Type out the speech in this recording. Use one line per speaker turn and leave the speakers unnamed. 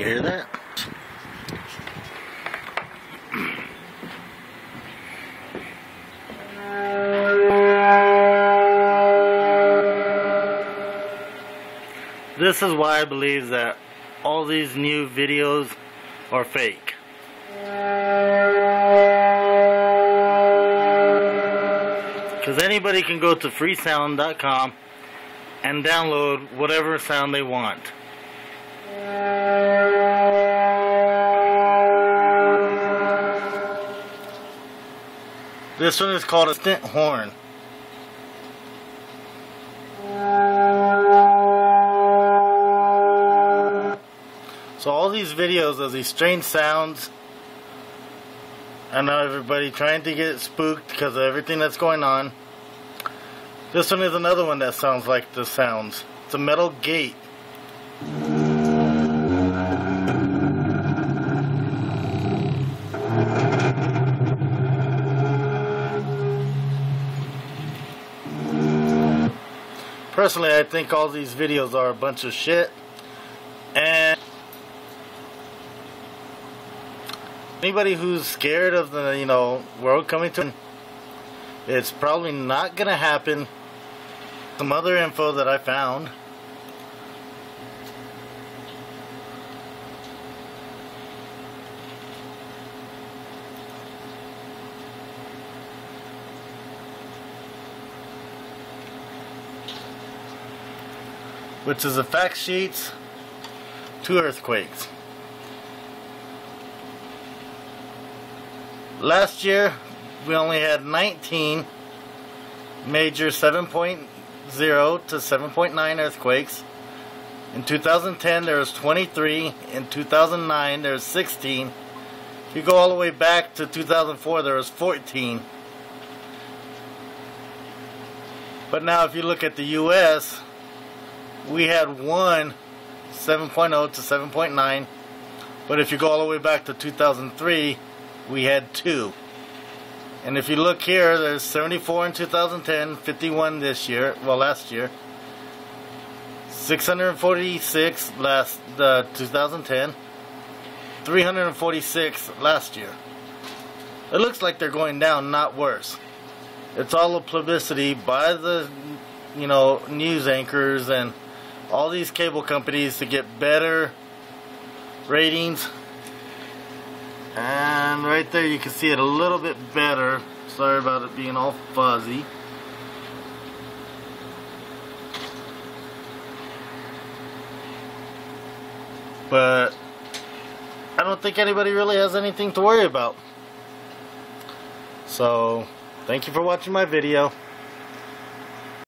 You hear that? This is why I believe that all these new videos are fake. Because anybody can go to freesound.com and download whatever sound they want. This one is called a stint horn. So all these videos of these strange sounds, I know everybody trying to get spooked because of everything that's going on. This one is another one that sounds like the sounds. It's a metal gate. Personally, I think all these videos are a bunch of shit. And anybody who's scared of the, world coming to an end, it's probably not gonna happen. Some other info that I found. Which is the fact sheets to earthquakes. Last year, we only had 19 major 7.0 to 7.9 earthquakes. In 2010, there was 23. In 2009, there was 16. If you go all the way back to 2004, there was 14. But now, if you look at the U.S., we had one 7.0 to 7.9. But if you go all the way back to 2003, we had 2. And if you look here, there's 74 in 2010, 51 this year, last year, 646 2010, 346 last year. It looks like they're going down, not worse. It's all a publicity by the, news anchors and all these cable companies to get better ratings. And right there you can see it a little bit better. Sorry about it being all fuzzy. But I don't think anybody really has anything to worry about. So, thank you for watching my video.